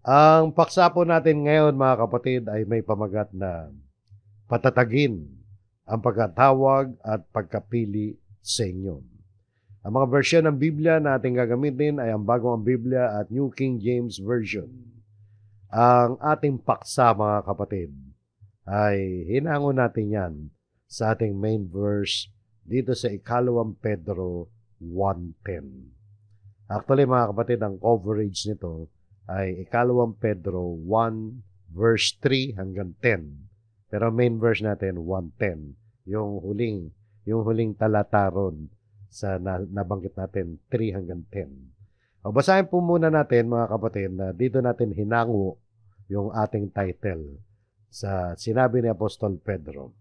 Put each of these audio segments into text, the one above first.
Ang paksa po natin ngayon mga kapatid ay may pamagat na patatagin ang pagkatawag at pagkapili sa inyo. Ang mga bersyon ng Biblia na ating gagamitin ay ang Bagong Biblia at New King James Version. Ang ating paksa mga kapatid ay hinango natin yan sa ating main verse dito sa 2 Pedro 1:10. Actually mga kapatid, ang coverage nito ay 2 Pedro 1 verse 3 hanggang 10. Pero main verse natin 1:10, yung huling talata ron sa nabanggit natin 3 hanggang 10. O basahin po muna natin mga kapatid na dito natin hinango yung ating title sa sinabi ni Apostol Pedro.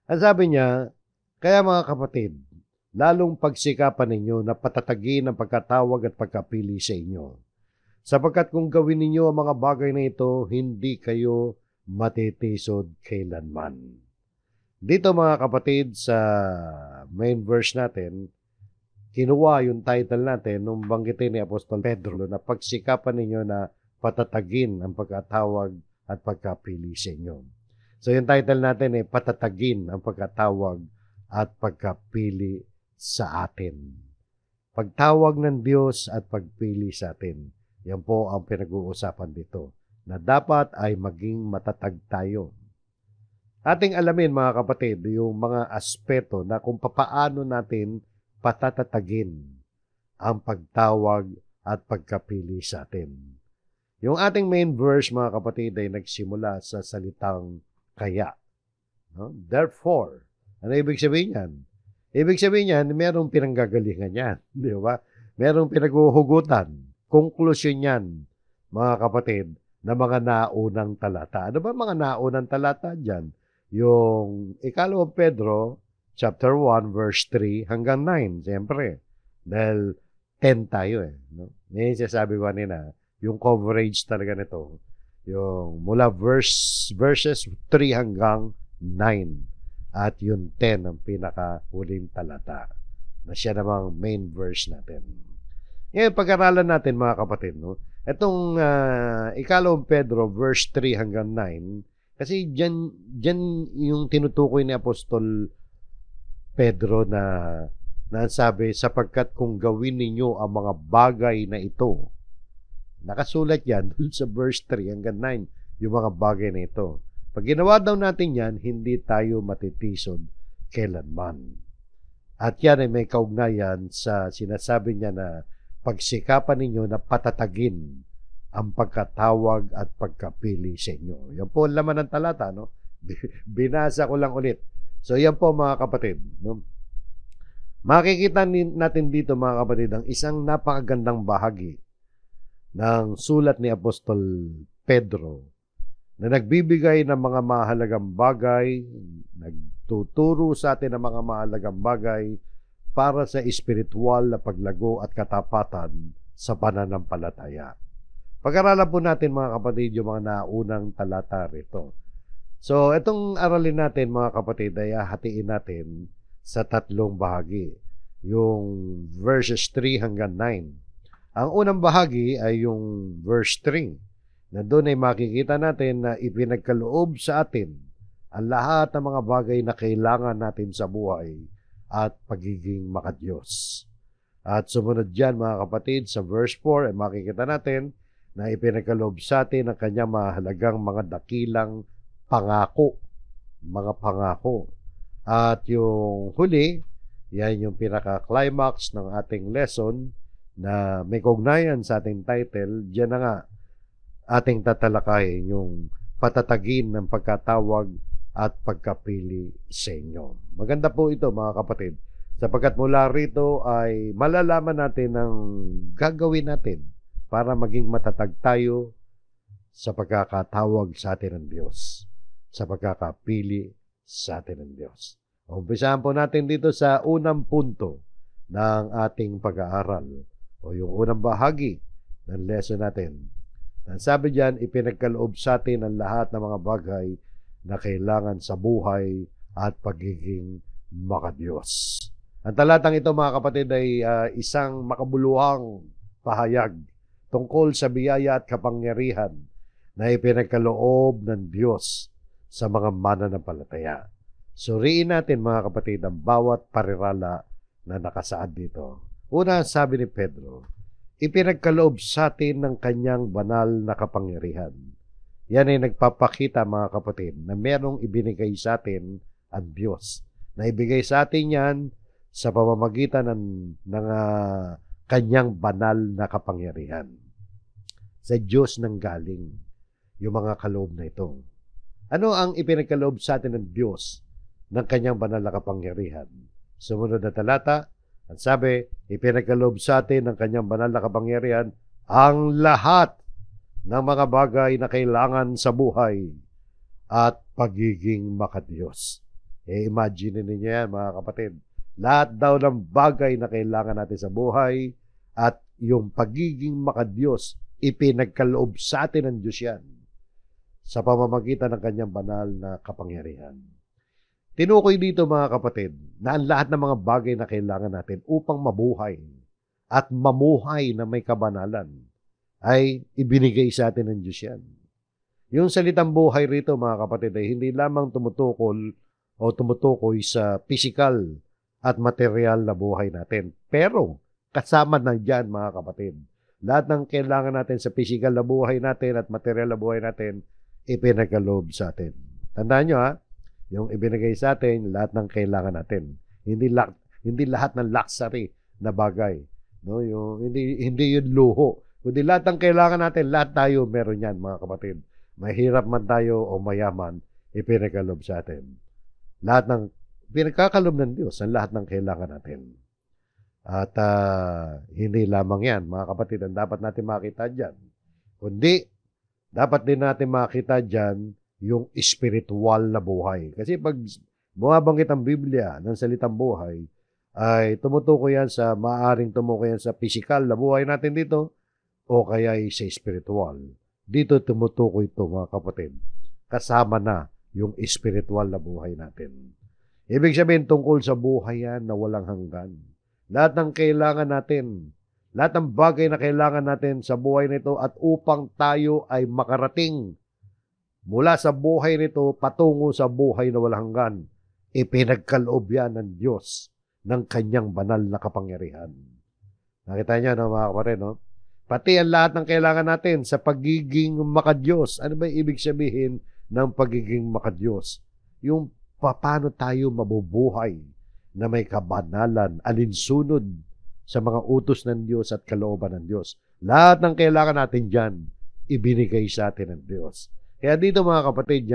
Ang sabi niya, kaya mga kapatid, lalong pagsikapan ninyo na patatagin ang pagkatawag at pagkapili sa inyo. Sapagkat kung gawin ninyo ang mga bagay na ito, hindi kayo matitisod kailanman. Dito mga kapatid, sa main verse natin, kinuha yung title natin nung banggitin ni Apostol Pedro na pagsikapan ninyo na patatagin ang pagkatawag at pagkapili sa inyo. So yung title natin ay patatagin ang pagkatawag at pagkapili sa atin. Pagtawag ng Diyos at pagpili sa atin. Yan po ang pinag-uusapan dito, na dapat ay maging matatag tayo. Ating alamin mga kapatid, yung mga aspeto na kung papaano natin patatatagin ang pagtawag at pagkapili sa atin. Yung ating main verse mga kapatid ay nagsimula sa salitang kaya. No? Therefore, ano ibig sabihin yan? Ibig sabihin yan, merong pinanggagalingan yan. Di ba? Merong pinaghuhugutan. Konklusyon yan, mga kapatid, na mga naunang talata. Ano ba mga naunang talata dyan? Yung 2 Pedro, chapter 1, verse 3 hanggang 9, siyempre. Dahil 10 tayo eh. No? Ngayon sasabi ko kanina, yung coverage talaga nito, yung mula verses 3 hanggang 9. At yung 10 ang pinakahuling talata na siya namang main verse natin. Ngayon, pag-aralan natin mga kapatid, no? Itong 2 Pedro verse 3 hanggang 9, kasi dyan yung tinutukoy ni Apostol Pedro na sabi, sapagkat kung gawin ninyo ang mga bagay na ito, nakasulat yan dun sa verse 3 hanggang 9, yung mga bagay na ito. Pag ginawa daw natin yan, hindi tayo matitisod kailanman. At yan ay may kaugnayan sa sinasabi niya na pagsikapan ninyo na patatagin ang pagkatawag at pagkapili sa inyo. Yan po ang laman ng talata, no? Binasa ko lang ulit. So yan po mga kapatid, no? Makikita natin dito mga kapatid ang isang napakagandang bahagi ng sulat ni Apostol Pedro na nagbibigay ng mga mahalagang bagay, nagtuturo sa atin ng mga mahalagang bagay para sa espiritual na paglago at katapatan sa pananampalataya. Pag-aralan po natin mga kapatid yung mga naunang talata rito. So, itong aralin natin mga kapatid ay hatiin natin sa tatlong bahagi. Yung verses 3 hanggang 9. Ang unang bahagi ay yung verse 3. Na doon ay makikita natin na ipinagkaloob sa atin ang lahat ng mga bagay na kailangan natin sa buhay at pagiging makadiyos. At sumunod dyan mga kapatid, sa verse 4 ay makikita natin na ipinagkaloob sa atin ang kanyang mahalagang mga dakilang pangako. Mga pangako. At yung huli, yan yung pinaka-climax ng ating lesson na may kaugnayan sa ating title. Diyan na nga ating tatalakayin yung patatagin ng pagkatawag at pagkapili sa inyo. Maganda po ito mga kapatid, sapagkat mula rito ay malalaman natin ang gagawin natin para maging matatag tayo sa pagkakatawag sa atin ng Diyos, sa pagkakapili sa atin ng Diyos. Umpisahan po natin dito sa unang punto ng ating pag-aaral o yung unang bahagi ng lesson natin. Ang sabi diyan, ipinagkaloob sa atin ang lahat ng mga bagay na kailangan sa buhay at pagiging makadiyos. Ang talatang ito mga kapatid ay isang makabuluhang pahayag tungkol sa biyaya at kapangyarihan na ipinagkaloob ng Diyos sa mga mananampalataya. Suriin natin mga kapatid ang bawat parirala na nakasaad dito. Una, sabi ni Pedro, ipinagkaloob sa atin ng kanyang banal na kapangyarihan. Yan ay nagpapakita mga kapatid na merong ibinigay sa atin ang Diyos. Na ibigay sa atin yan sa pamamagitan ng kanyang banal na kapangyarihan. Sa Diyos nang galing yung mga kaloob na ito. Ano ang ipinagkaloob sa atin ng Diyos ng kanyang banal na kapangyarihan? Sumunod na talata, ang sabi, ipinagkaloob sa atin ng kanyang banal na kapangyarihan ang lahat ng mga bagay na kailangan sa buhay at pagiging makadiyos. Imagine ninyo yan mga kapatid. Lahat daw ng bagay na kailangan natin sa buhay at yung pagiging makadiyos, ipinagkaloob sa atin ng Diyos yan sa pamamagitan ng kanyang banal na kapangyarihan. Tinukoy dito mga kapatid na ang lahat ng mga bagay na kailangan natin upang mabuhay at mamuhay na may kabanalan ay ibinigay sa atin ng Diyos yan. Yung salitang buhay rito mga kapatid ay hindi lamang tumutukoy sa physical at material na buhay natin. Pero kasama na dyan mga kapatid. Lahat ng kailangan natin sa physical na buhay natin at material na buhay natin ipinagkaloob sa atin. Tandaan nyo yung ibinigay sa atin, lahat ng kailangan natin. Hindi lahat ng luxury na bagay. No? Hindi yun luho. Kundi lahat ng kailangan natin, lahat tayo meron yan mga kapatid. Mahirap man tayo o mayaman, ipinagkaloob sa atin. Lahat ng pinagkakalob ng Diyos ang lahat ng kailangan natin. At hindi lamang yan, mga kapatid, ang dapat natin makita dyan. Kundi, dapat din natin makita dyan yung spiritual na buhay. Kasi pag bumabanggit ang Biblia ng salitang buhay, ay tumutukoy yan maaaring tumukoy yan sa physical na buhay natin dito, o kaya ay sa spiritual. Dito tumutukoy ito, mga kapatid. Kasama na yung spiritual na buhay natin. Ibig sabihin tungkol sa buhay yan na walang hanggan. Lahat ng kailangan natin, lahat ng bagay na kailangan natin sa buhay nito at upang tayo ay makarating mula sa buhay nito patungo sa buhay na walang hanggan, ipinagkaloob yan ng Diyos ng kanyang banal na kapangyarihan. Nakita niyo, no, mga kapatid, no? Pati ang lahat ng kailangan natin sa pagiging makadiyos. Ano ba ibig sabihin ng pagiging makadiyos? Yung paano tayo mabubuhay na may kabanalan, alinsunod sa mga utos ng Diyos at kalooban ng Diyos. Lahat ng kailangan natin dyan, ibinigay sa atin ng Diyos. Kaya dito mga kapatid,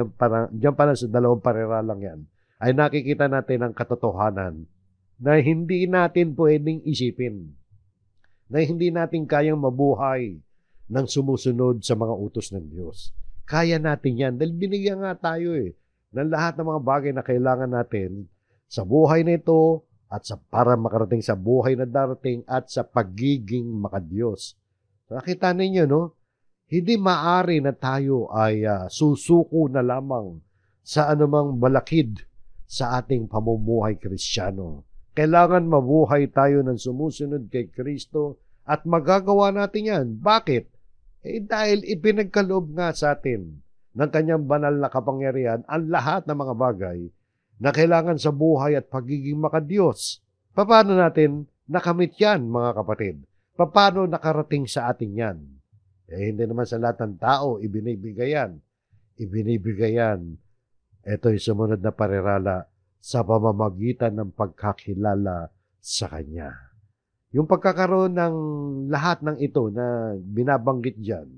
dyan pala sa dalawang pariralang yan, ay nakikita natin ang katotohanan na hindi natin pwedeng isipin, na hindi natin kayang mabuhay ng sumusunod sa mga utos ng Diyos. Kaya natin yan, dahil binigyan nga tayo ng lahat ng mga bagay na kailangan natin sa buhay nito at para makarating sa buhay na darating at sa pagiging makadiyos. Nakita ninyo, no? Hindi maari na tayo ay susuko na lamang sa anumang balakid sa ating pamumuhay Kristiyano. Kailangan mabuhay tayo ng sumusunod kay Kristo at magagawa natin yan. Bakit? Dahil ipinagkaloob nga sa atin ng kanyang banal na kapangyarihan ang lahat ng mga bagay na kailangan sa buhay at pagiging makadiyos. Paano natin nakamit yan, mga kapatid? Paano nakarating sa atin yan? Hindi naman sa lahat ng tao ibinibigay yan. Ibinibigay yan. Ito'y sumunod na parirala sa pamamagitan ng pagkakilala sa Kanya. Yung pagkakaroon ng lahat ng ito na binabanggit dyan,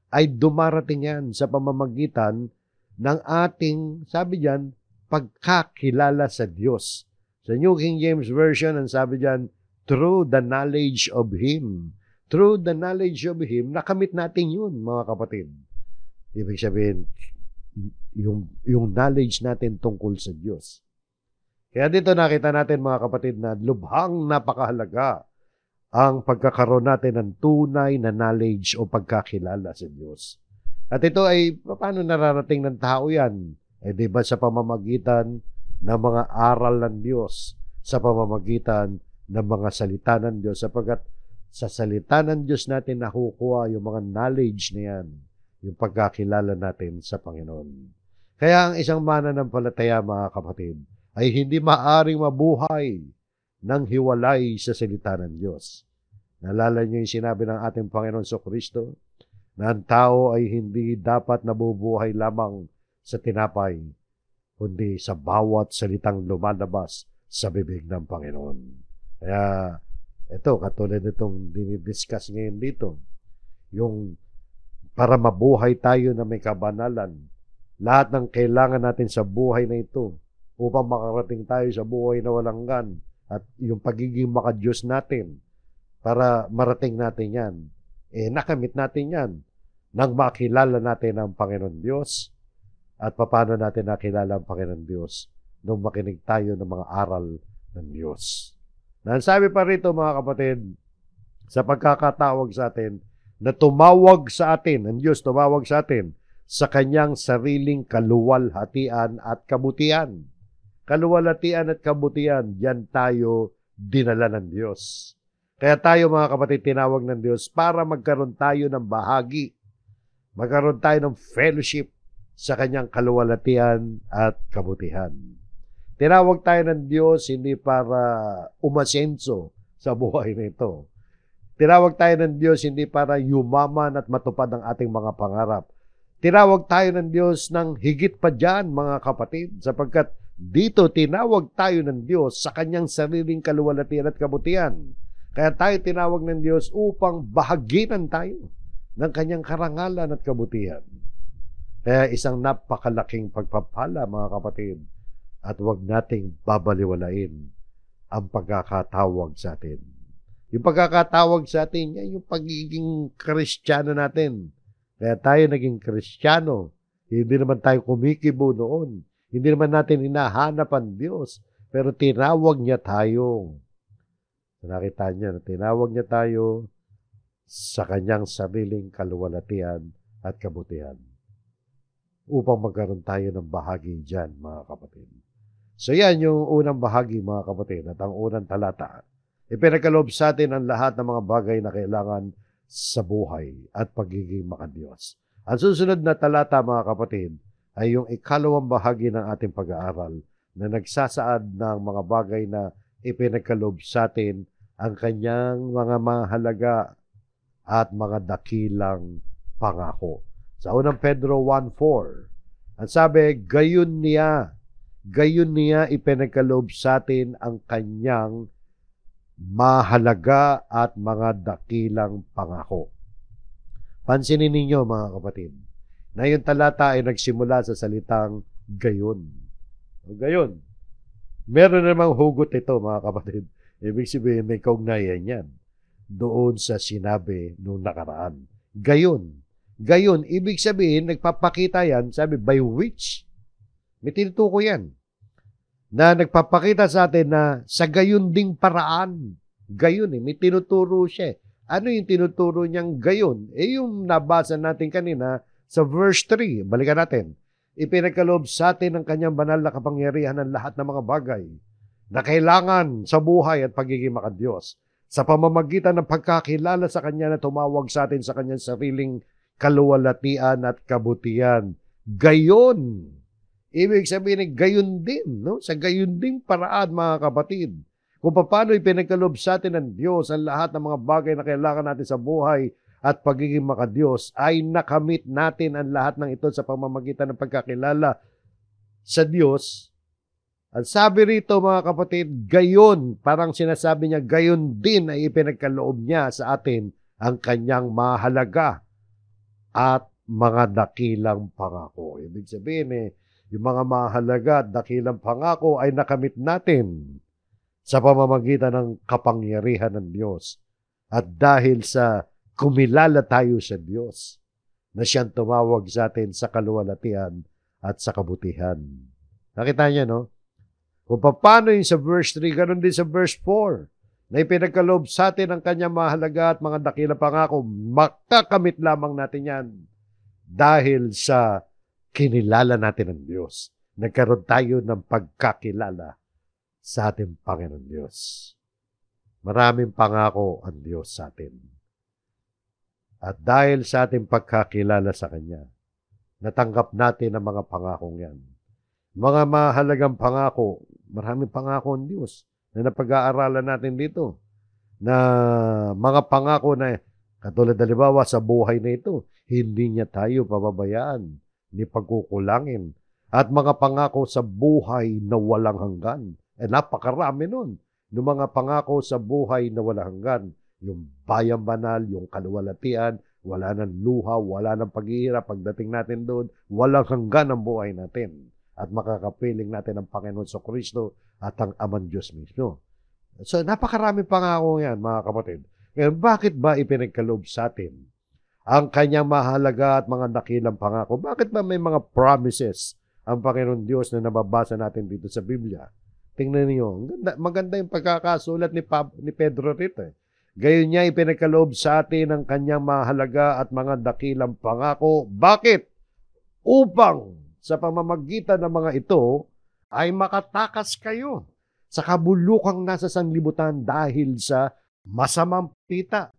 ay dumarating yan sa pamamagitan ng ating, sabi dyan, pagkakilala sa Diyos. Sa New King James Version, ang sabi dyan, through the knowledge of Him. Through the knowledge of Him, nakamit natin yun, mga kapatid. Ibig sabihin, yung knowledge natin tungkol sa Diyos. Kaya dito nakita natin, mga kapatid, na lubhang napakahalaga ang pagkakaroon natin ng tunay na knowledge o pagkakilala sa Diyos. At ito ay, paano nararating ng tao yan? Di ba sa pamamagitan ng mga aral ng Diyos, sa pamamagitan ng mga salita ng Diyos, sapagkat Sa salita ng Diyos natin nakukuha yung mga knowledge na yan, yung pagkakilala natin sa Panginoon. Kaya ang isang mananampalataya, mga kapatid, ay hindi maaring mabuhay ng hiwalay sa salita ng Diyos. Naalala niyo yung sinabi ng ating Panginoon Kristo na ang tao ay hindi dapat nabubuhay lamang sa tinapay, kundi sa bawat salitang lumalabas sa bibig ng Panginoon. Kaya ito, katulad itong dinidiscuss ngayon dito, yung para mabuhay tayo na may kabanalan, lahat ng kailangan natin sa buhay na ito upang makarating tayo sa buhay na walang hanggan at yung pagiging makadiyos natin para marating natin yan, nakamit natin yan nang makilala natin ang Panginoon Diyos at paano natin nakilala ang Panginoon Diyos nung makinig tayo ng mga aral ng Diyos. Sabi pa rito, mga kapatid, sa pagkakatawag sa atin, na tumawag sa atin, ang Diyos tumawag sa atin sa kanyang sariling kaluwalhatian at kabutihan. Kaluwalhatian at kabutihan, diyan tayo dinala ng Diyos. Kaya tayo, mga kapatid, tinawag ng Diyos para magkaroon tayo ng bahagi, magkaroon tayo ng fellowship sa kanyang kaluwalhatian at kabutihan. Tinawag tayo ng Diyos hindi para umasenso sa buhay na ito. Tinawag tayo ng Diyos hindi para yumaman at matupad ang ating mga pangarap. Tinawag tayo ng Diyos ng higit pa dyan, mga kapatid, sapagkat dito tinawag tayo ng Diyos sa kanyang sariling kaluwalhatian at kabutihan. Kaya tayo tinawag ng Diyos upang bahaginan tayo ng kanyang karangalan at kabutihan. Kaya isang napakalaking pagpapala, mga kapatid, at huwag nating babaliwalain ang pagkakatawag sa atin. Yung pagkakatawag sa atin, yan yung pagiging Kristiyano natin. Kaya tayo naging Kristiyano. Hindi naman tayo kumikibo noon. Hindi naman natin hinahanap ang Diyos. Pero tinawag niya tayo. Nakita niya na tinawag niya tayo sa kanyang sariling kaluwalhatian at kabutihan upang magkaroon tayo ng bahagi dyan, mga kapatid. So yan yung unang bahagi, mga kapatid, at ang unang talata. Ipinagkaloob sa atin ang lahat ng mga bagay na kailangan sa buhay at pagiging makadiyos. Ang susunod na talata, mga kapatid, ay yung ikalawang bahagi ng ating pag-aaral na nagsasaad ng mga bagay na ipinagkaloob sa atin ang kanyang mga mahalaga at mga dakilang pangako. Sa unang Pedro 1:4, ang sabi, gayon niya ipinagkaloob sa atin ang kanyang mahalaga at mga dakilang pangako. Pansinin ninyo, mga kapatid, na yung talata ay nagsimula sa salitang gayon. Gayon. Meron namang hugot ito, mga kapatid. Ibig sabihin, may kaugnayan yan doon sa sinabi nung nakaraan. Gayon. Gayon, ibig sabihin, nagpapakita yan, sabi, by which, may tinutukoy yan, na nagpapakita sa atin na sa gayon ding paraan. Gayon, may tinuturo siya. Ano yung tinuturo niyang gayon? Yung nabasa natin kanina sa verse 3. Balikan natin. Ipinagkaloob sa atin ng kanyang banal na kapangyarihan ng lahat ng mga bagay na kailangan sa buhay at pagiging makadiyos sa pamamagitan ng pagkakilala sa kanya na tumawag sa atin sa kanyang sariling kaluwalhatian at kabutihan. Gayon. Ibig sabihin, gayon din, no? Sa gayon ding paraan, mga kapatid. Kung paano ipinagkaloob sa atin ng Diyos ang lahat ng mga bagay na kailangan natin sa buhay at pagiging makadiyos, ay nakamit natin ang lahat ng ito sa pamamagitan ng pagkakilala sa Diyos. At sabi rito, mga kapatid, gayon, parang sinasabi niya, gayon din ay ipinagkaloob niya sa atin ang kanyang mahalaga at mga dakilang pangako. Ibig sabihin, yung mga mahalaga at dakilang pangako ay nakamit natin sa pamamagitan ng kapangyarihan ng Diyos. At dahil sa kumilala tayo sa Diyos, na siyang tumawag sa atin sa kaluwalhatian at sa kabutihan. Nakita niya, no? Kung paano yung sa verse 3, ganun din sa verse 4, na ipinagkaloob sa atin ang kanyang mahalaga at mga dakilang pangako, makakamit lamang natin yan dahil sa kinilala natin ng Diyos. Nagkaroon tayo ng pagkakilala sa ating Panginoon Diyos. Maraming pangako ang Diyos sa atin. At dahil sa ating pagkakilala sa Kanya, natanggap natin ang mga pangakong yan. Mga mahalagang pangako, maraming pangako ang Diyos na napag-aaralan natin dito. Na mga pangako na katulad halimbawa sa buhay na ito, hindi niya tayo pababayaan, ni pagkukulangin. At mga pangako sa buhay na walang hanggan. Napakarami nun. Yung mga pangako sa buhay na walang hanggan. Yung bayang banal, yung kaluwalhatian, wala ng luha, wala ng paghihirap. Pagdating natin doon, walang hanggan ang buhay natin. At makakapiling natin ang Panginoon sa Kristo at ang Amang Diyos mismo. So, napakarami pangako yan, mga kapatid. Ngayon, bakit ba ipinagkaloob sa atin ang kanyang mahalaga at mga dakilang pangako? Bakit ba may mga promises ang Panginoon Diyos na nababasa natin dito sa Biblia? Tingnan niyo, maganda yung pagkakasulat ni Pedro rito. Gayon niya ipinagkaloob sa atin ang kanyang mahalaga at mga dakilang pangako. Bakit? Upang sa pamamagitan ng mga ito ay makatakas kayo sa kabulukang nasa sanglibutan dahil sa masamang pita.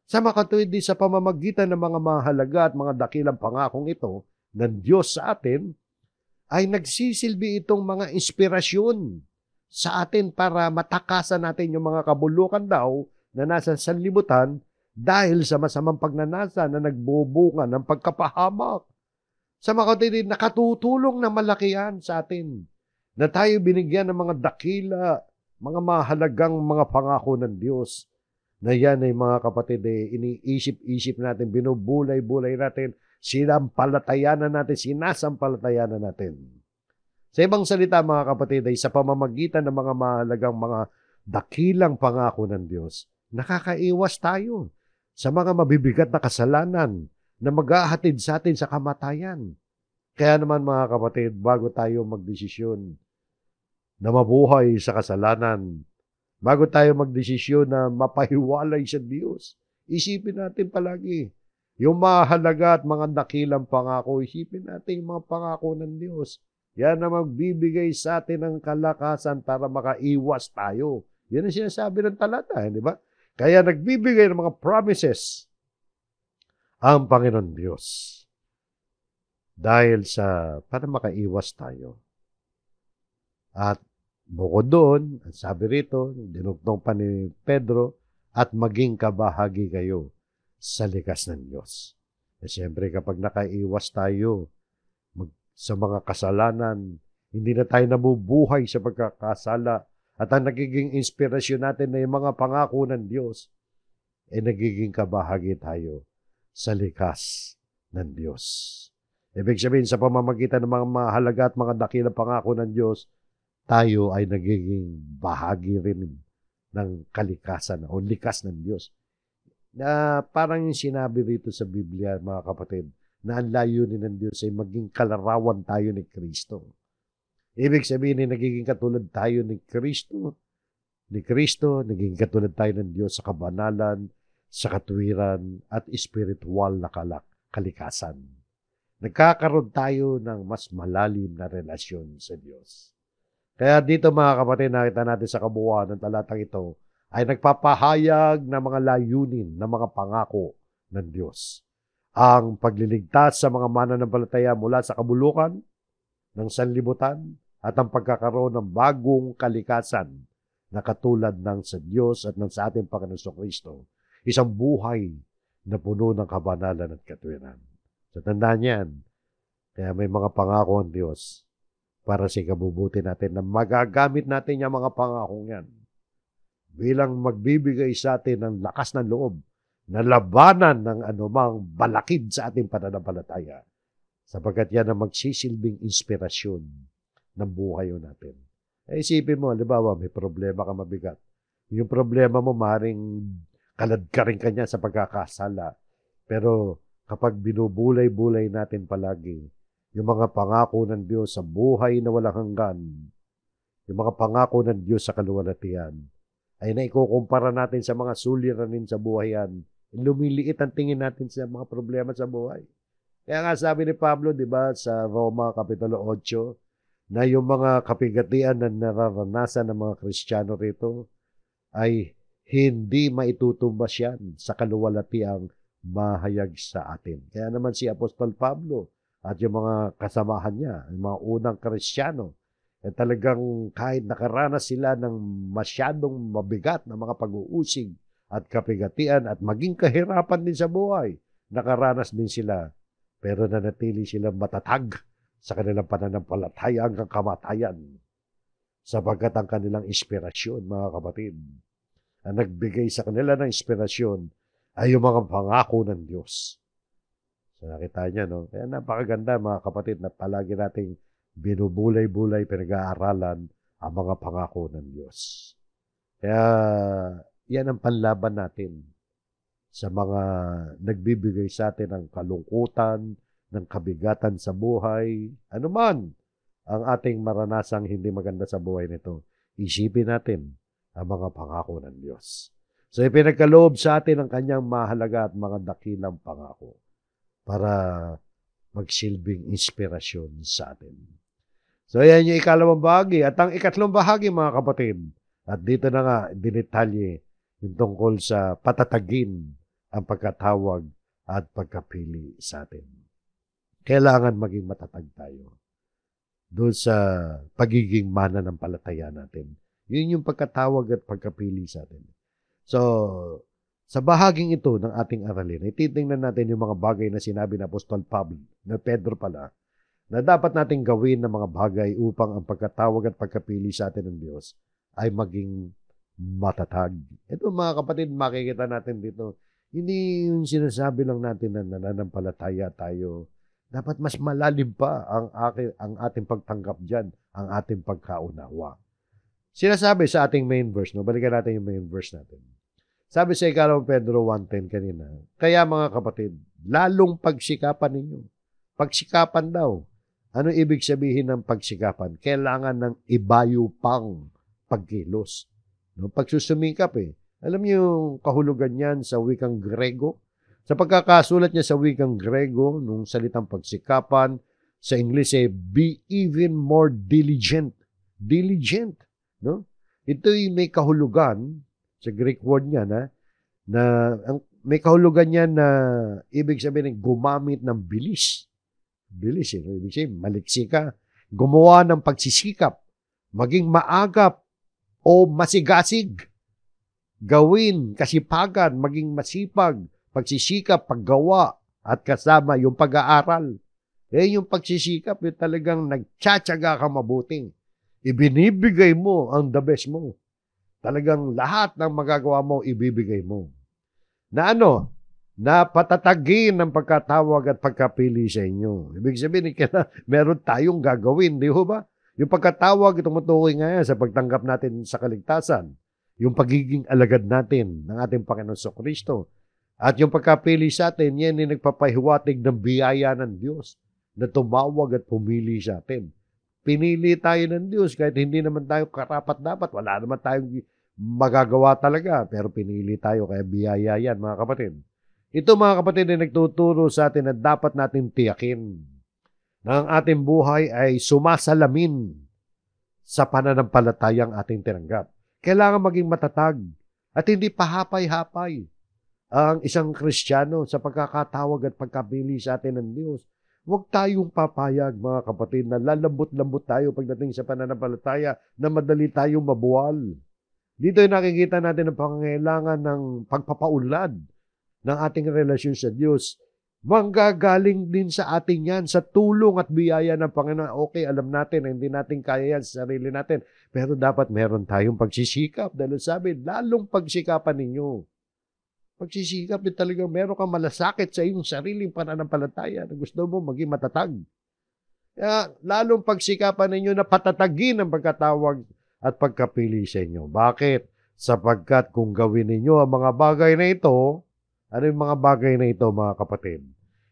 Sa makatuwid sa pamamagitan ng mga mahalaga at mga dakilang pangakong ito ng Diyos sa atin, ay nagsisilbi itong mga inspirasyon sa atin para matakasan natin yung mga kabulukan daw na nasa sanlibutan dahil sa masamang pagnanasa na nagbubunga ng pagkapahamak. Sa makatuwid, nakatutulong na malaki yan sa atin na tayo binigyan ng mga dakila, mga mahalagang mga pangako ng Diyos, na yan ay mga kapatid, iniisip-isip natin, binubulay-bulay natin, sinampalatayanan natin, sinasampalatayanan natin. Sa ibang salita, mga kapatid, ay sa pamamagitan ng mga mahalagang mga dakilang pangako ng Diyos, nakakaiwas tayo sa mga mabibigat na kasalanan na maghahatid sa atin sa kamatayan. Kaya naman, mga kapatid, bago tayo magdesisyon na mabuhay sa kasalanan, bago tayo magdesisyon na mapahiwalay sa Diyos, isipin natin palagi yung mahalaga at mga dakilang pangako. Isipin natin yung mga pangako ng Diyos. Yan na magbibigay sa atin ng kalakasan para makaiwas tayo. Yan ang sinasabi ng talata, di ba? Kaya nagbibigay ng mga promises ang Panginoon Diyos dahil sa para makaiwas tayo. At bukod doon, sabi rito, dinugtong pa ni Pedro, at maging kabahagi kayo sa likas ng Diyos. Siyempre, kapag nakaiwas tayo sa mga kasalanan, hindi na tayo nabubuhay sa pagkakasala, at ang nagiging inspirasyon natin na yung mga pangako ng Diyos, nagiging kabahagi tayo sa likas ng Diyos. Ibig sabihin, sa pamamagitan ng mga mahalaga at mga dakilang pangako ng Diyos, tayo ay nagiging bahagi rin ng kalikasan o likas ng Diyos. Na parang yung sinabi rito sa Biblia, mga kapatid, na ang layunin ng Diyos ay maging kalarawan tayo ni Kristo. Ibig sabihin ay nagiging katulad tayo ni Kristo. Ni Kristo, naging katulad tayo ng Diyos sa kabanalan, sa katuwiran, at espiritual na kalikasan. Nagkakaroon tayo ng mas malalim na relasyon sa Diyos. Kaya dito, mga kapatid, nakita natin sa kabuuan ng talatang ito ay nagpapahayag ng mga layunin, ng mga pangako ng Diyos. Ang pagliligtas sa mga mananampalataya mula sa kabulukan ng sanlibutan at ang pagkakaroon ng bagong kalikasan na katulad ng sa Diyos at ng sa ating Panginoon Kristo. Isang buhay na puno ng kabanalan at katuwiran. So, tandaan yan. Kaya may mga pangako ang Diyos para sa ikabubuti natin na magagamit natin yung mga pangakong yan bilang magbibigay sa atin ng lakas ng loob na labanan ng anumang balakid sa ating pananampalataya, sapagkat yan ang magsisilbing inspirasyon ng buhay natin. Isipin mo, halimbawa, may problema ka mabigat. Yung problema mo, maaaring kalad ka rin kanya sa pagkakasala. Pero kapag binubulay-bulay natin palagi yung mga pangako ng Diyos sa buhay na walang hanggan, yung mga pangako ng Diyos sa kaluwalhatian, ay naikukumpara natin sa mga suliranin sa buhay yan. Lumiliit ang tingin natin sa mga problema sa buhay. Kaya nga sabi ni Pablo, di ba, sa Roma Kapitulo 8, na yung mga kapigatian na nararanasan ng mga Kristiyano rito ay hindi maitutumbas yan sa kaluwalhatiang mahayag sa atin. Kaya naman si Apostol Pablo at yung mga kasamahan niya, yung mga unang Kristiyano, talagang kahit nakaranas sila ng masyadong mabigat na mga pag-uusig at kapigatian at maging kahirapan din sa buhay, nakaranas din sila, pero nanatili silang matatag sa kanilang pananampalataya hanggang kamatayan, sapagkat ang kanilang inspirasyon, mga kapatid, ang nagbigay sa kanila ng inspirasyon ay yung mga pangako ng Diyos. So nakita niya, no? Kaya napakaganda, mga kapatid, na palagi nating binubulay-bulay, pinag-aaralan ang mga pangako ng Diyos. Kaya yan ang panlaban natin sa mga nagbibigay sa atin ng kalungkutan, ng kabigatan sa buhay, anuman ang ating maranasang hindi maganda sa buhay nito. Isipin natin ang mga pangako ng Diyos. So ipinagkaloob sa atin ang kanyang mahalaga at mga dakilang pangako para magsilbing inspirasyon sa atin. So yan yung ikalawang bahagi. At ang ikatlong bahagi, mga kapatid, at dito na nga dinetalye yung tungkol sa patatagin ang pagkatawag at pagkapili sa atin. Kailangan maging matatag tayo doon sa pagiging mananampalataya natin. Yun yung pagkatawag at pagkapili sa atin. So, sa bahaging ito ng ating aralin, ititingnan natin yung mga bagay na sinabi ng Apostol Pablo, na Pedro pala, na dapat nating gawin ng mga bagay upang ang pagkatawag at pagkapili sa atin ng Diyos ay maging matatag. Ito, mga kapatid, makikita natin dito, hindi yung sinasabi lang natin na nananampalataya tayo. Dapat mas malalim pa ang ating pagtanggap dyan, ang ating pagkaunawa. Sinasabi sa ating main verse, no? Balikan natin yung main verse natin. Sabi sa 2 Pedro 1:10 kanina, kaya mga kapatid, lalong pagsikapan ninyo. Pagsikapan daw. Ano ibig sabihin ng pagsikapan? Kailangan ng ibayo pang pagkilos. No? Pagsusumikap Alam niyo yung kahulugan niyan sa wikang Grego? Sa pagkakasulat niya sa wikang Grego, nung salitang pagsikapan, sa English be even more diligent. Diligent. No? Ito'y may kahulugan, sa Greek word niya may kahulugan niya na ibig sabihin gumamit ng bilis. Bilis, ibig sabihin, maliksi ka. Gumawa ng pagsisikap, maging maagap o masigasig. Gawin, kasipagan, maging masipag, pagsisikap, paggawa, at kasama yung pag-aaral. Yung pagsisikap, yung talagang nagtsatsaga ka mabuting. Ibinibigay mo ang the best mo. Talagang lahat ng magagawa mo, ibibigay mo. Na na patatagin ng pagkatawag at pagkapili sa inyo. Ibig sabihin, meron tayong gagawin, di ba? Yung pagkatawag, tumutukoy nga yan sa pagtanggap natin sa kaligtasan. Yung pagiging alagad natin ng ating Panginoon sa Kristo. At yung pagkapili sa atin, yan yung nagpapahiwatig ng biyaya ng Diyos na tumawag at pumili sa atin. Pinili tayo ng Diyos kahit hindi naman tayo karapat-dapat. Wala naman tayong magagawa talaga. Pero pinili tayo kaya biyaya yan, mga kapatid. Ito, mga kapatid, ay nagtuturo sa atin na dapat natin tiyakin na ang ating buhay ay sumasalamin sa pananampalatayang ating tinanggap. Kailangan maging matatag at hindi pahapay-hapay ang isang Kristiyano sa pagkakatawag at pagkapili sa atin ng Diyos. Huwag tayong papayag, mga kapatid, na lalambot-lambot tayo pagdating sa pananampalataya na madali tayong mabuwal. Dito ay nakikita natin ang pangangailangan ng pagpapaunlad ng ating relasyon sa Diyos. Manggagaling din sa atin yan, sa tulong at biyaya ng Panginoon. Okay, alam natin na hindi natin kaya yan sa sarili natin. Pero dapat meron tayong pagsisikap. Dahil sabi, lalong pagsikapan ninyo. Pagsisikap din talagang meron kang malasakit sa iyong sariling pananampalataya na gusto mo maging matatag. Kaya lalong pagsikapan ninyo na patatagin ang pagkatawag at pagkapili sa inyo. Bakit? Sapagkat kung gawin ninyo ang mga bagay na ito, ano yung mga bagay na ito, mga kapatid?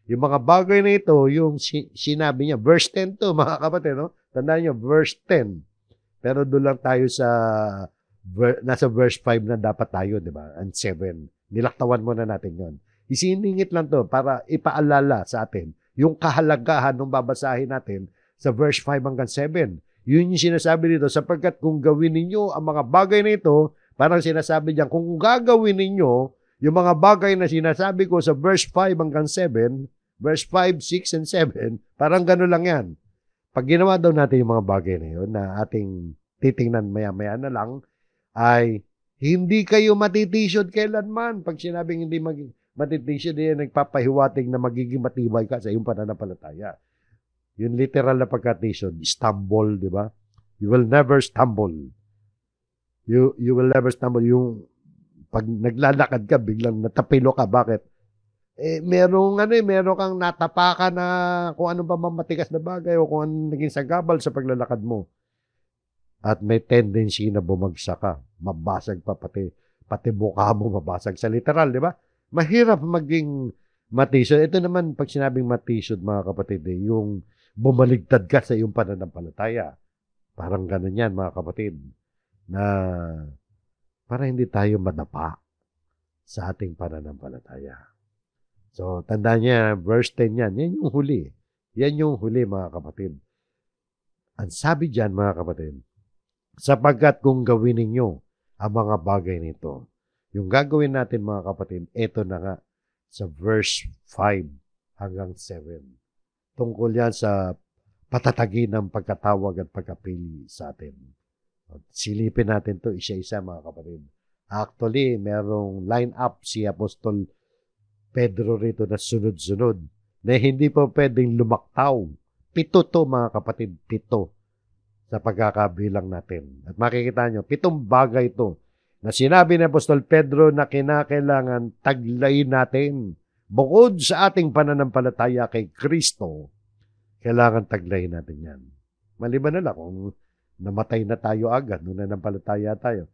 Yung mga bagay na ito, yung sinabi niya, verse 10 to, mga kapatid, no? Tandaan niyo, verse 10. Pero doon lang tayo sa, nasa verse 5 na dapat tayo, di ba? And 7. Nilaktawan muna natin yon. Isiningit lang to para ipaalala sa atin yung kahalagahan ng babasahin natin sa verse 5 hanggang 7. Yun yung sinasabi dito, sapagkat kung gawin ninyo ang mga bagay na ito, Parang sinasabi diyan, kung gagawin ninyo yung mga bagay na sinasabi ko sa verse 5 hanggang 7, verse 5, 6, and 7, parang gano'n lang yan. Pag ginawa daw natin yung mga bagay na yun, na ating titingnan maya-maya na lang, ay hindi kayo matitisod kailanman. Pag sinabing hindi matitisod, yan nagpapahiwatig na magiging matibay ka sa iyong pananampalataya. Yung literal na pagkatisod, stumble, di ba? You will never stumble. You will never stumble. Yung pag naglalakad ka, biglang natapilo ka. Bakit? Merong kang natapakan na kung ano ba mamatigas na bagay o kung ano naging sagabal sa paglalakad mo. At may tendency na bumagsak ka. Mabasag pa pati mukha mo mabasag sa literal, di ba? Mahirap maging matisod. Ito naman, pag sinabing matisod, mga kapatid, yung bumaligtad ka sa iyong pananampalataya. Parang ganun yan, mga kapatid, na para hindi tayo madapa sa ating pananampalataya. So, tandaan niya, verse 10 yan. Yan yung huli. Yan yung huli, mga kapatid. Ang sabi dyan, mga kapatid, sapagkat kung gawin ninyo ang mga bagay nito, yung gagawin natin, mga kapatid, ito na nga sa verse 5 hanggang 7. Tungkol yan sa patatagin ng pagkatawag at pagkapili sa atin. Silipin natin to isa-isa, mga kapatid. Actually, merong line-up si Apostol Pedro rito na sunod-sunod na hindi pa pwedeng lumaktaw. 7 to, mga kapatid, 7 sa pagkakabilang natin. At makikita nyo, 7 bagay to na sinabi ni Apostol Pedro na kinakailangan taglayin natin. Bukod sa ating pananampalataya kay Kristo, kailangan taglayin natin yan. Maliban na lang kung namatay na tayo agad, nung nanampalataya tayo.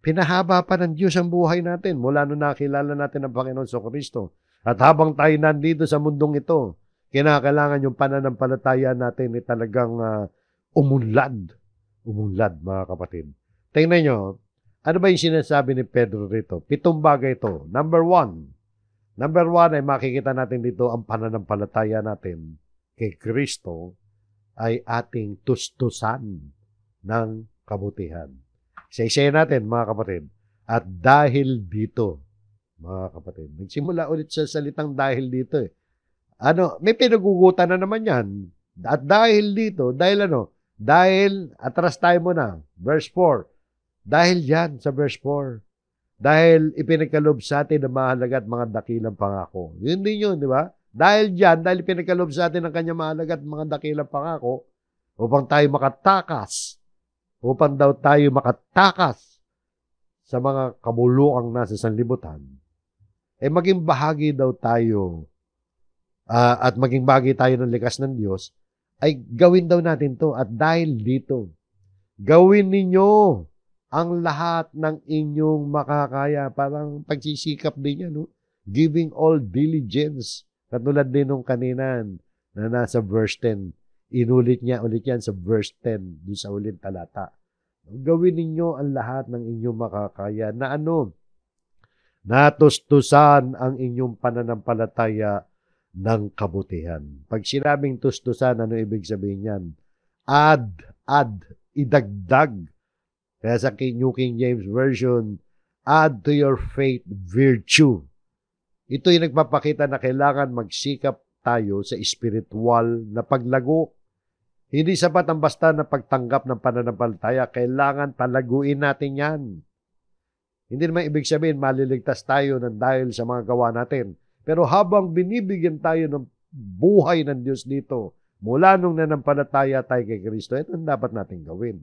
Pinahaba pa ng Diyos ang buhay natin mula nung nakilala natin ang Panginoon sa Kristo. At habang tayo nandito sa mundong ito, kinakailangan yung pananampalataya natin ay talagang umunlad. Umunlad, mga kapatid. Tingnan nyo, ano ba yung sinasabi ni Pedro rito? 7 bagay ito. Number 1 ay makikita natin dito ang pananampalataya natin kay Kristo ay ating tustusan ng kabutihan. Isa-isayin natin, mga kapatid. At dahil dito, mga kapatid, nagsimula ulit sa salitang dahil dito. May pinagugutan na naman yan. At dahil dito, dahil Dahil, atras tayo muna, verse 4. Dahil yan sa verse 4. Dahil ipinagkalob sa atin ang mahalaga at mga dakilang pangako. Yun din yun, di ba? Dahil ipinagkalob sa atin ang kanyang mahalaga at mga dakilang pangako upang tayo makatakas. Upang daw tayo makatakas sa mga kabuluang nasa sanlibutan. Maging bahagi daw tayo at maging bahagi tayo ng likas ng Diyos, ay gawin daw natin to. At dahil dito, gawin ninyo ang lahat ng inyong makakaya. Parang pagsisikap din yan, no? Giving all diligence. Katulad din nung kanina na nasa verse 10. Inulit niya ulit yan sa verse 10, doon sa ulit talata. Gawin ninyo ang lahat ng inyong makakaya na natustusan ang inyong pananampalataya ng kabutihan. Pag sinabing tustusan, ano ibig sabihin yan? Add, idagdag. Kaya sa New King James Version, add to your faith virtue. Ito yung nagpapakita na kailangan magsikap tayo sa spiritual na paglago. Hindi sapat ang basta na pagtanggap ng pananampalataya. Kailangan palaguin natin yan. Hindi naman ibig sabihin maliligtas tayo ng dahil sa mga gawa natin. Pero habang binibigyan tayo ng buhay ng Diyos dito, mula nung nanampalataya tayo kay Kristo, ito ang dapat natin gawin.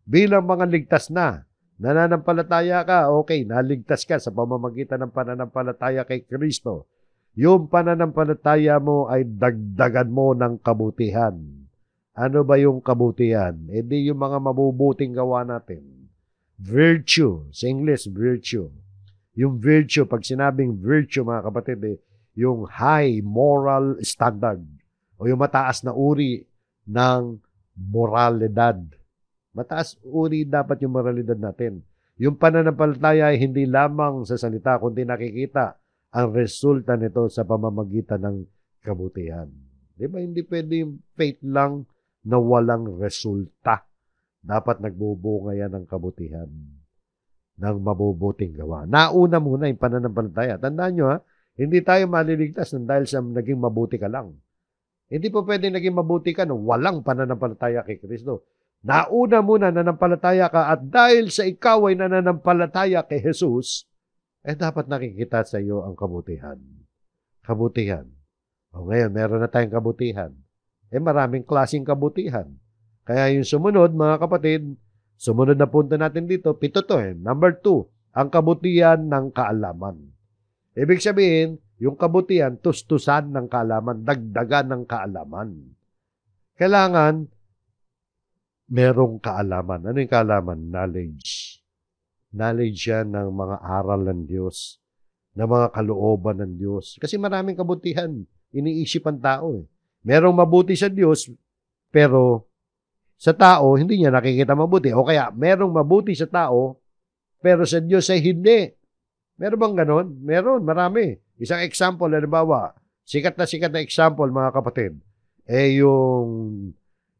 Bilang mga ligtas na, nananampalataya ka, okay, naligtas ka sa pamamagitan ng pananampalataya kay Kristo. Yung pananampalataya mo ay dagdagan mo ng kabutihan. Ano ba yung kabutihan? Di yung mga mabubuting gawa natin. Virtue. Sa English, virtue. Yung virtue, pag sinabing virtue, mga kapatid, yung high moral standard o yung mataas na uri ng moralidad. Mataas uri dapat yung moralidad natin. Yung pananampalataya ay hindi lamang sa salita, kundi nakikita ang resulta nito sa pamamagitan ng kabutihan. Di ba? Hindi pwede yung faith lang na walang resulta. Dapat nagbubunga yan ng kabutihan. ng mabubuting gawa. Nauna muna yung pananampalataya. Tandaan nyo hindi tayo maliligtas dahil sa naging mabuti ka lang. Hindi po pwede naging mabuti ka nung walang pananampalataya kay Kristo. Nauna muna nanampalataya ka at dahil sa ikaw ay nananampalataya kay Jesus, dapat nakikita sa iyo ang kabutihan. Kabutihan. Ngayon, meron na tayong kabutihan. Maraming klaseng kabutihan. Kaya yung sumunod, mga kapatid, sumunod na punto natin dito, 7 to Number 2, ang kabutihan ng kaalaman. Ibig sabihin, yung kabutihan, tustusan ng kaalaman, dagdagan ng kaalaman. Kailangan, merong kaalaman. Ano yung kaalaman? Knowledge. Knowledge yan ng mga aral ng Diyos, ng mga kalooban ng Diyos. Kasi maraming kabutihan, iniisip ang tao. Merong mabuti sa Diyos, pero sa tao, hindi niya nakikita mabuti. O kaya, merong mabuti sa tao, pero sa Diyos ay hindi. Meron bang ganon? Meron, marami. Isang example, halimbawa, sikat na example, mga kapatid,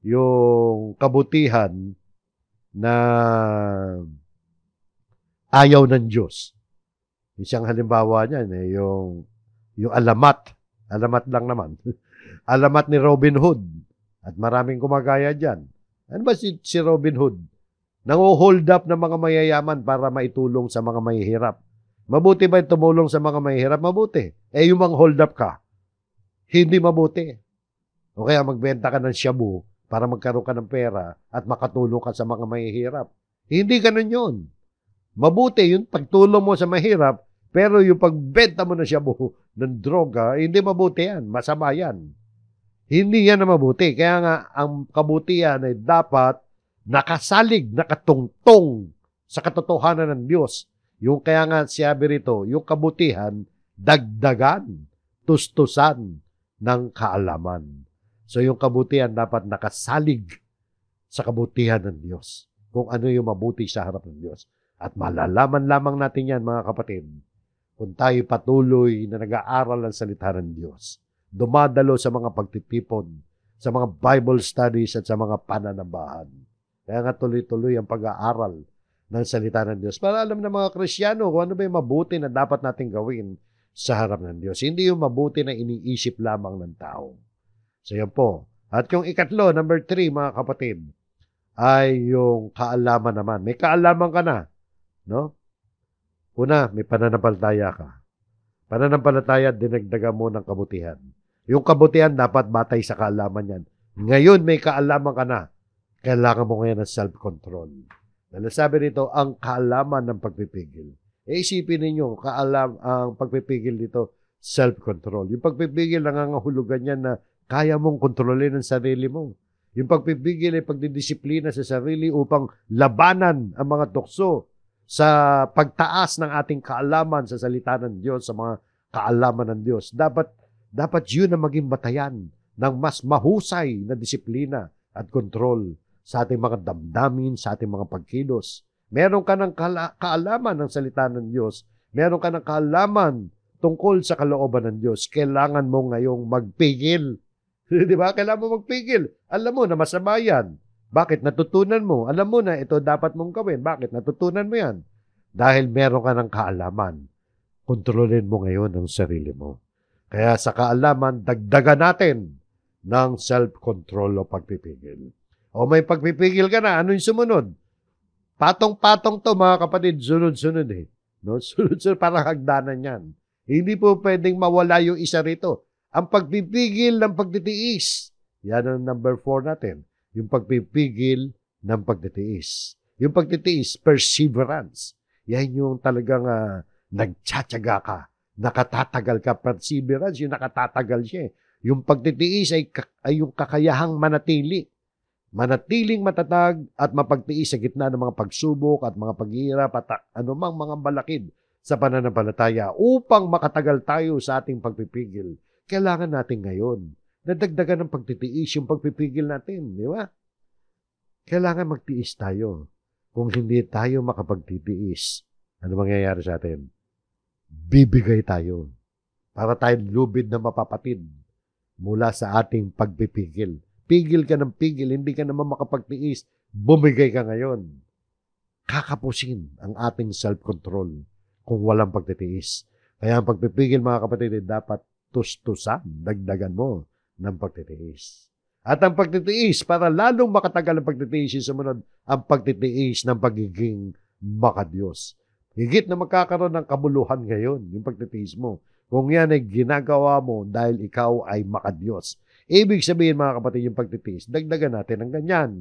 yung kabutihan na ayaw ng Diyos. Isang halimbawa niyan, yung alamat. Alamat lang naman. Alamat ni Robin Hood. At maraming gumagaya dyan. Ano ba si Robin Hood? Nang-hold up ng mga mayayaman para maitulong sa mga mahihirap. Mabuti ba yung tumulong sa mga mahihirap? Mabuti. Yung mang hold up ka, hindi mabuti. O kaya magbenta ka ng shabu para magkaroon ka ng pera at makatulong ka sa mga mahihirap. Hindi ganun yun. Mabuti yung pagtulong mo sa mahirap, pero yung pagbenta mo ng shabu, ng droga, hindi mabuti yan. Masama yan. Hindi yan na mabuti. Kaya nga, ang kabutihan ay dapat nakasalig, nakatungtong sa katotohanan ng Diyos. Yung kaya nga siyabi rito, yung kabutihan, dagdagan, tustusan ng kaalaman. So yung kabutihan dapat nakasalig sa kabutihan ng Diyos. Kung ano yung mabuti sa harap ng Diyos. At malalaman lamang natin yan, mga kapatid, kung tayo patuloy na nag-aaral ng salita ng Diyos. Dumadalo sa mga pagtitipon, sa mga Bible studies at sa mga pananambahan. Kaya nga tuloy-tuloy ang pag-aaral ng salita ng Diyos. Para alam ng mga Kristiyano kung ano ba yung mabuti na dapat natin gawin sa harap ng Diyos. Hindi yung mabuti na iniisip lamang ng tao. So yan po. At yung ikatlo, number 3, mga kapatid, ay yung kaalaman naman. May kaalaman ka na. No? Una, may pananampalataya ka. Pananampalataya, dinagdagan mo ng kabutihan. Yung kabutihan, dapat batay sa kaalaman yan. Ngayon, may kaalaman ka na. Kailangan mo ngayon ng self-control. Dahil sabi rito, ang kaalaman ng pagpipigil. Isipin ninyo, ang pagpipigil dito, self-control. Yung pagpipigil, nangangahulugan yan na kaya mong kontrolin ang sarili mo. Yung pagpipigil ay pagdidisiplina sa sarili upang labanan ang mga tukso sa pagtaas ng ating kaalaman sa salita ng Diyos, sa mga kaalaman ng Diyos. Dapat yun ang maging batayan ng mas mahusay na disiplina at kontrol sa ating mga damdamin, sa ating mga pagkilos. Meron ka ng kaalaman ng salita ng Diyos. Meron ka ng kaalaman tungkol sa kalooban ng Diyos. Kailangan mo ngayong magpigil. Di ba? Kailangan mo magpigil. Alam mo na masama yan. Bakit? Natutunan mo. Alam mo na ito dapat mong gawin. Bakit? Natutunan mo yan. Dahil meron ka ng kaalaman. Kontrolin mo ngayon ang sarili mo. Kaya sa kaalaman, dagdagan natin ng self-control o pagpipigil. O may pagpipigil ka na, ano yung sumunod? Patong-patong to, mga kapatid, sunod-sunod No? Sunod-sunod, parang hagdanan yan. Hindi po pwedeng mawala yung isa rito. Ang pagpipigil ng pagtitiis. Yan ang number 4 natin. Yung pagpipigil ng pagtitiis. Yung pagtitiis, perseverance. Yan yung talagang nagtsatsaga ka. Nakatatagal ka. Perseverance, yung nakatatagal siya. Yung pagtitiis ay yung kakayahang manatili. Manatiling matatag at mapagtiis sa gitna ng mga pagsubok at mga paghihirap at anumang mga balakid sa pananampalataya upang makatagal tayo sa ating pagpipigil. Kailangan natin ngayon nadagdagan ng pagtitiis yung pagpipigil natin, di ba? Kailangan magtiis tayo. Kung hindi tayo makapagtitiis, ano mangyayari sa atin? Bibigay tayo para tayo lubid na mapapatid mula sa ating pagpipigil. Pigil ka ng pigil, hindi ka naman makapagtiis, bumigay ka ngayon. kakapusin ang ating self-control kung walang pagtitiis. Kaya ang pagpipigil, mga kapatid, ay dapat tustusan, dagdagan mo ng pagtitiis. At ang pagtitiis, para lalong makatagal ang pagtitiis, yung sumunod, ang pagtitiis ng pagiging makadiyos. Higit na magkakaroon ng kabuluhan ngayon, yung pagtitiis mo. Kung yan ay ginagawa mo dahil ikaw ay makadiyos. Ibig sabihin, mga kapatid, yung pagtitiis, dagdagan natin ang ganyan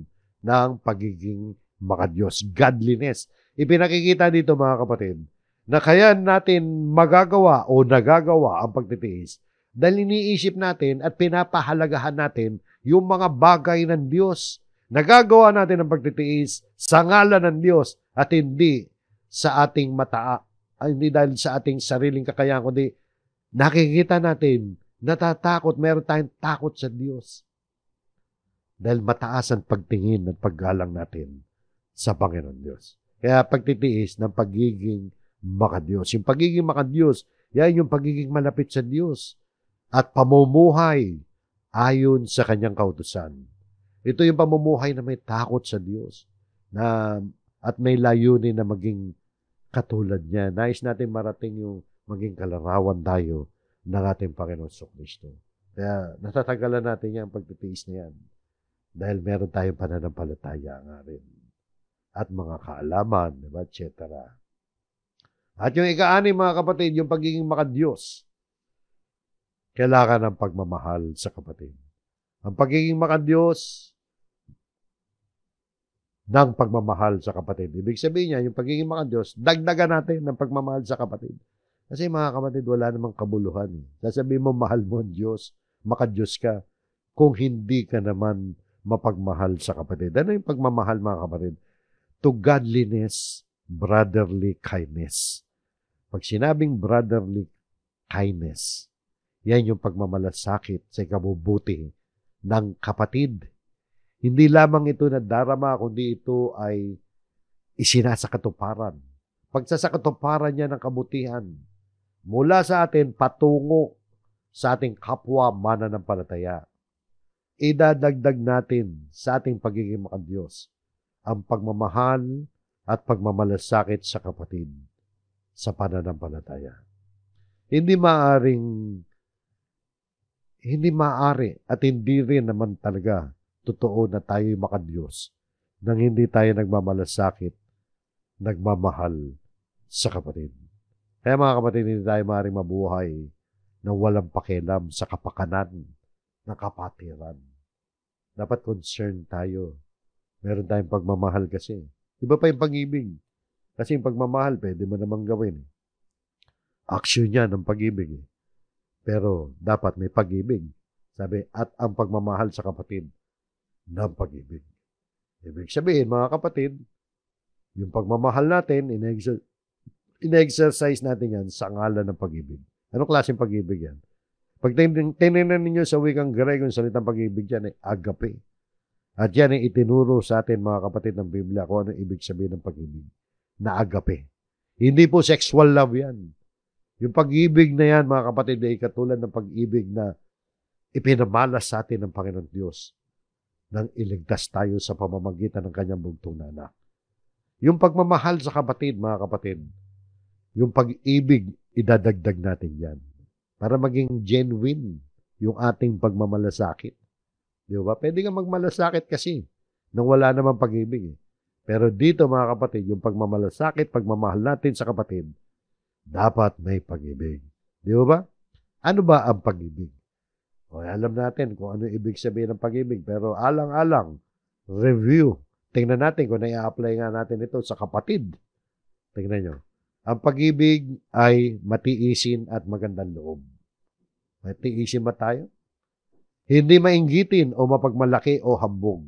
ng pagiging makadiyos, godliness. Ipinakikita dito, mga kapatid, na kaya natin magagawa o nagagawa ang pagtitiis dahil iniisip natin at pinapahalagahan natin yung mga bagay ng Diyos. Nagagawa natin ang pagtitiis sa ngalan ng Diyos at hindi sa ating hindi dahil sa ating sariling kakayahan, kundi nakikita natin, natatakot, meron tayong takot sa Diyos. Dahil mataas ang pagtingin at paggalang natin sa Panginoon Diyos. Kaya pagtitiis ng pagiging makadiyos. Yung pagiging makadiyos, yan yung pagiging malapit sa Diyos at pamumuhay ayon sa kanyang kautusan. Ito yung pamumuhay na may takot sa Diyos at may layunin na maging katulad niya. Nais natin marating yung maging kalarawan tayo ng ating Panginoon Kristo. Kaya natatagalan natin yan pagtitiis na yan dahil meron tayong pananampalataya nga rin at mga kaalaman, diba, etc. At yung ika-anim, mga kapatid, yung pagiging makadiyos, kailangan ng pagmamahal sa kapatid. Ang pagiging makadiyos ng pagmamahal sa kapatid. Ibig sabihin niya, yung pagiging makadiyos, dagdagan natin ng pagmamahal sa kapatid. Kasi mga kapatid, wala namang kabuluhan. Sasabihin mo, mahal mo ang Diyos, makadiyos ka, kung hindi ka naman mapagmahal sa kapatid. Ano yung pagmamahal, mga kapatid? To godliness, brotherly kindness. Pag sinabing brotherly kindness, yan yung pagmamalasakit sa ikabubuti ng kapatid. Hindi lamang ito na darama, kundi ito ay isinasakatuparan. Pagsasakatuparan niya ng kabutihan mula sa atin patungo sa ating kapwa mananampalataya. Idadagdag natin sa ating pagiging makadiyos ang pagmamahal at pagmamalasakit sa kapatid sa pananampalataya. Hindi maaari at hindi rin naman talaga totoo na tayo'y makadiyos nang hindi tayo nagmamalasakit, nagmamahal sa kapatid. Kaya mga kapatid, hindi tayo maaaring mabuhay na walang pakialam sa kapakanan ng kapatiran. Dapat concerned tayo. Meron tayong pagmamahal kasi. Iba pa yung pag-ibig. Kasi yung pagmamahal, pwede mo namang gawin. Action niya ng pag-ibig. Pero dapat may pag-ibig. Sabi, at ang pagmamahal sa kapatid ng pag-ibig. Ibig sabihin, mga kapatid, yung pagmamahal natin, ine-exercise natin yan sa ngalan ng pag-ibig. Anong klaseng pag-ibig yan? Pag tinignan ninyo sa wikang Grego, yung salitang pag-ibig yan ay agape. At yan ay itinuro sa atin, mga kapatid ng Biblia, kung ano ibig sabihin ng pag-ibig na agape. Hindi po sexual love yan. Yung pag-ibig na yan, mga kapatid, ay katulad ng pag-ibig na ipinamalas sa atin ng Panginoon Diyos nang iligtas tayo sa pamamagitan ng kanyang bugtong na anak. Yung pagmamahal sa kapatid, mga kapatid, yung pag-ibig, idadagdag natin yan para maging genuine yung ating pagmamalasakit. Di ba? Pwede kang magmalasakit kasi nang wala namang pag-ibig. Pero dito, mga kapatid, yung pagmamalasakit, pagmamahal natin sa kapatid, dapat may pag-ibig. Di ba? Ano ba ang pag-ibig? O, alam natin kung ano ibig sabihin ng pag-ibig, pero alang-alang, review. Tingnan natin kung na-apply nga natin ito sa kapatid. Tingnan nyo. Ang pag-ibig ay matiisin at magandang loob. Matiisin ba tayo? Hindi mainggitin o mapagmalaki o hambog.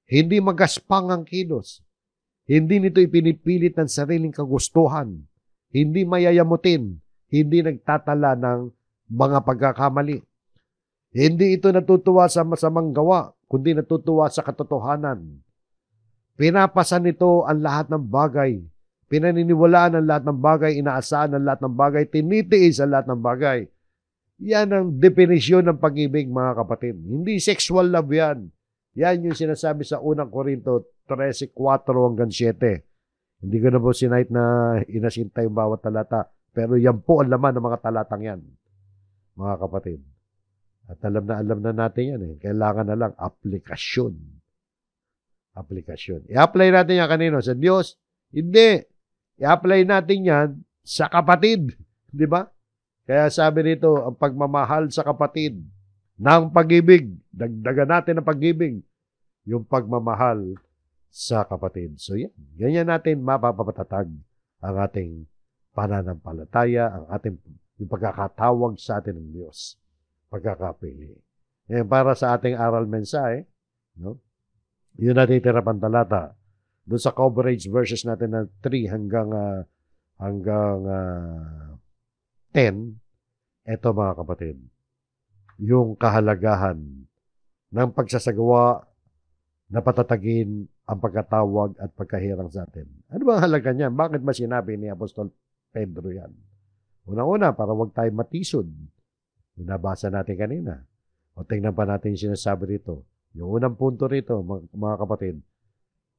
Hindi magaspang ang kilos. Hindi nito ipinipilit ng sariling kagustuhan. Hindi mayayamutin. Hindi nagtatala ng mga pagkakamali. Hindi ito natutuwa sa masamang gawa, kundi natutuwa sa katotohanan. Pinapasan nito ang lahat ng bagay. Pinaniniwalaan ang lahat ng bagay, inaasahan ang lahat ng bagay, tinitiis ang lahat ng bagay. Yan ang definisyon ng pag-ibig, mga kapatid. Hindi sexual love yan. Yan yung sinasabi sa 1 Corinto 13:4 hanggang 7. Hindi ko na po sinahit na inasinta yung bawat talata. Pero yan po ang laman ng mga talatang yan, mga kapatid. At alam na natin yan eh. Kailangan na lang aplikasyon. Aplikasyon. I-apply natin yan kanino? Sa Diyos? Hindi. I-apply natin yan sa kapatid. Di ba? Kaya sabi rito, ang pagmamahal sa kapatid ng pag-ibig. Dagdagan natin ang pag-ibig. Yung pagmamahal sa kapatid. So yan. Ganyan natin mapapatatag ang ating pananampalataya, ang ating yung pagkakatawag sa atin ng Diyos. Pagkakapili. Yan para sa ating aral mensahe, no? Yun natitira pang talata. Doon sa coverage verses natin na 3 hanggang 10, eto mga kapatid, yung kahalagahan ng pagsasagawa na patatagin ang pagkatawag at pagkahirang sa atin. Ano ba ang halaga niyan? Bakit ba sinabi ni Apostol Pedro yan? Una-una, para wag tayo matisod. Binabasa natin kanina. O tingnan pa natin yung sinasabi rito. Yung unang punto rito, mga kapatid,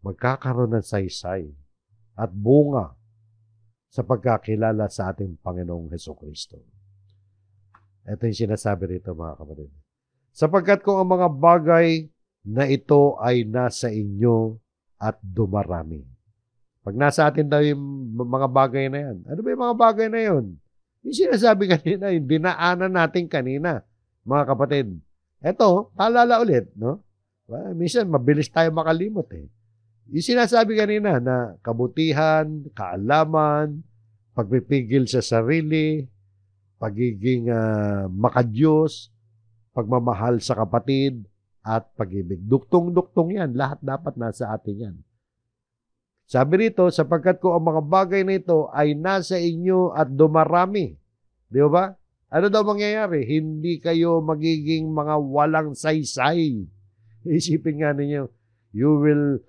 magkakaroon ng saysay at bunga sa pagkakilala sa ating Panginoong Hesukristo. Ito yung sinasabi rito, mga kapatid. Sapagkat kung ang mga bagay na ito ay nasa inyo at dumarami. Pag nasa atin daw yung mga bagay na yan, ano ba yung mga bagay na yun? Yung sinasabi kanina, yung dinaanan natin kanina, mga kapatid. Eto, paalala ulit, no? Minsan, mabilis tayo makalimot eh. Yung sinasabi kanina na kabutihan, kaalaman, pagpipigil sa sarili, pagiging makadiyos, pagmamahal sa kapatid, at pag-ibig. Duktong-duktong yan. Lahat dapat nasa atin yan. Sabi rito, sapagkat ko ang mga bagay na ito ay nasa inyo at dumarami. Di ba? Ano daw mangyayari? Hindi kayo magiging mga walang saysay. Isipin nga ninyo, you will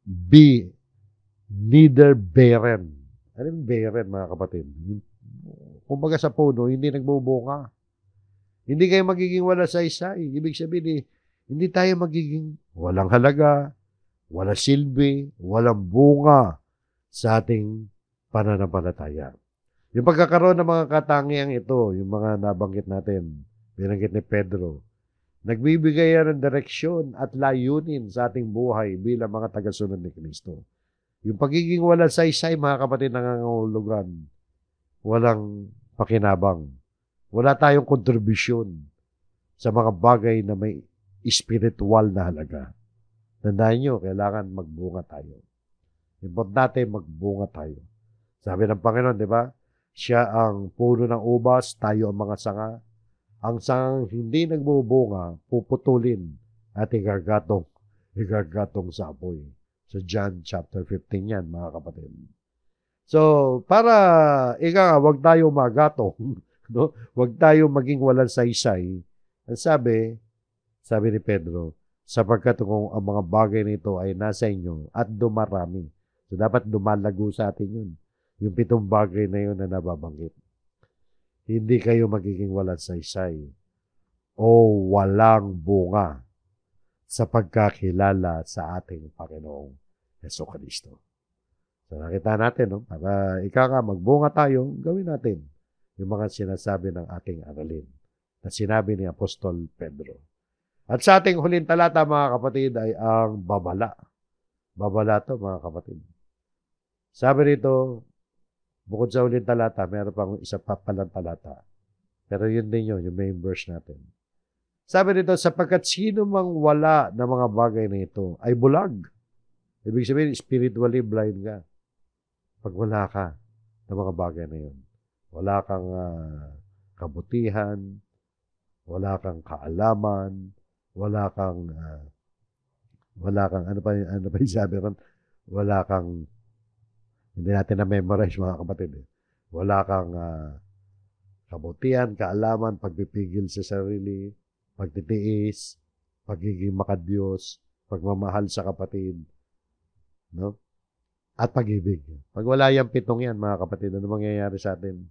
be neither barren. Ano yung barren, mga kapatid? Kumbaga sa puno, hindi nagbubunga. Hindi kayo magiging walang saysay. Ibig sabihin, hindi tayo magiging walang halaga, walang silbi, walang bunga sa ating pananampalataya. Yung pagkakaroon ng mga katangiang ito, yung mga nabanggit natin, binanggit ni Pedro, nagbibigay yan ng direksyon at layunin sa ating buhay bilang mga tagasunod ni Kristo. Yung pagiging walang saysay, mga kapatid, nangangahulugan, walang pakinabang. Wala tayong kontribusyon sa mga bagay na may spiritual na halaga. Tandaan nyo, kailangan magbunga tayo. Importante, magbunga tayo. Sabi ng Panginoon, di ba? Siya ang puno ng ubas, tayo ang mga sanga. Ang sangang hindi nagbubunga, puputulin at igagatong sa apoy. So, John chapter 15 yan, mga kapatid. So, para wag tayo magatong, no? Wag tayo maging walang saysay. Ang sabi ni Pedro, sapagkat kung ang mga bagay nito ay nasa inyo at dumarami. So, dapat dumalago sa atin yun. Yung 7 bagay na yun na nababanggit. Hindi kayo magiging walang saysay o walang bunga sa pagkakilala sa ating Panginoong Hesukristo. So, nakita natin, no? Para magbunga tayo, gawin natin yung mga sinasabi ng ating aralin na sinabi ni Apostol Pedro. At sa ating huling talata, mga kapatid, ay ang babala. Babala to, mga kapatid. Sabi rito, bukod sa huling talata, meron pang isa pa palang talata. Pero yun din yun, yung main verse natin. Sabi rito, sapagkat sino mang wala na mga bagay na ito ay bulag. Ibig sabihin, spiritually blind ka. Pag wala ka ng mga bagay na yun. Wala kang kabutihan, wala kang kaalaman, wala kang ano pa yung sabi ron? Wala kang, hindi natin na-memorize, mga kapatid. Wala kang kabutihan, kaalaman, pagpipigil sa sarili, pagtitiis, pagiging makadiyos, pagmamahal sa kapatid, no? At pag-ibig. Pag wala yung 7 yan, mga kapatid, ano mangyayari sa atin?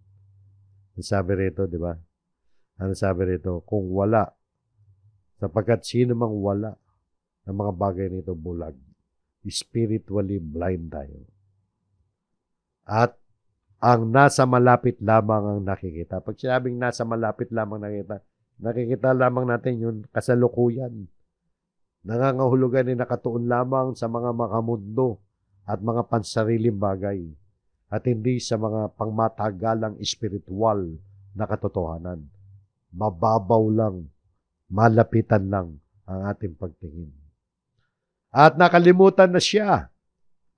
Ang sabi rito, di ba? Ano sabi rito? Kung wala, sapagkat sino mang wala ng mga bagay nito bulag. spiritually blind tayo. At ang nasa malapit lamang ang nakikita. Pag sinabing nasa malapit lamang nakikita lamang natin yung kasalukuyan. Nangangahulugan ay nakatuon lamang sa mga makamundo at mga pansariling bagay at hindi sa mga pangmatagalang espiritual na katotohanan. Mababaw lang, malapitan lang ang ating pagtingin. At nakalimutan na siya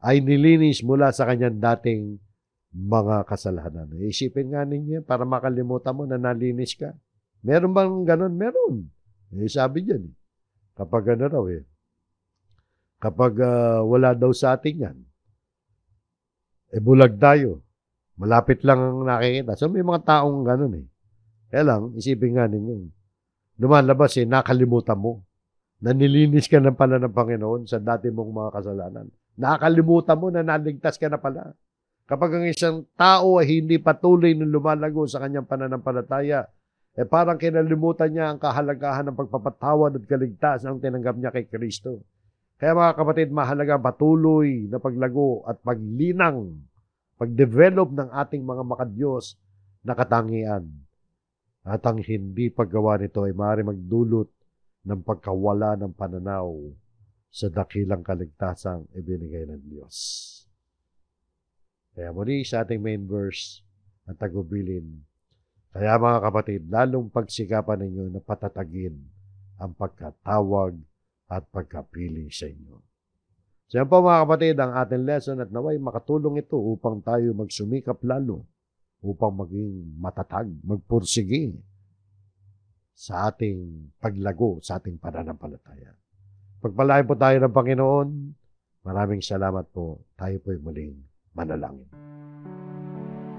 ay nilinis mula sa kanyang dating mga kasalanan. Isipin nga ninyo para makalimutan mo na nalinis ka. Meron bang ganun? Meron. Sabi dyan. Kapag kapag wala daw sa atin yan, bulag tayo. Malapit lang ang nakikita. So may mga taong ganun Kaya lang, isipin nga ninyo, lumalabas nakalimutan mo na nilinis ka na pala ng Panginoon sa dati mong mga kasalanan. Nakalimutan mo na naligtas ka na pala. Kapag ang isang tao ay hindi patuloy na lumalago sa kanyang pananampalataya, parang kinalimutan niya ang kahalagahan ng pagpapatawad at kaligtasan ang tinanggap niya kay Kristo. Kaya mga kapatid, mahalaga patuloy na paglago at paglinang, pagdevelop ng ating mga makadiyos na katangian. At ang hindi paggawa nito ay maaari magdulot ng pagkawala ng pananaw sa dakilang kaligtasang ibinigay ng Diyos. Kaya muli sa ating main verse at tagubilin, kaya mga kapatid, lalong pagsikapan ninyo na patatagin ang pagkatawag at pagkapili sa inyo. So yan po mga kapatid, ang ating lesson at naway makatulong ito upang tayo magsumikap lalo, upang maging matatag, magpursige sa ating paglago, sa ating pananampalataya. Pagpalain po tayo ng Panginoon, maraming salamat po. Tayo po'y muling manalangin.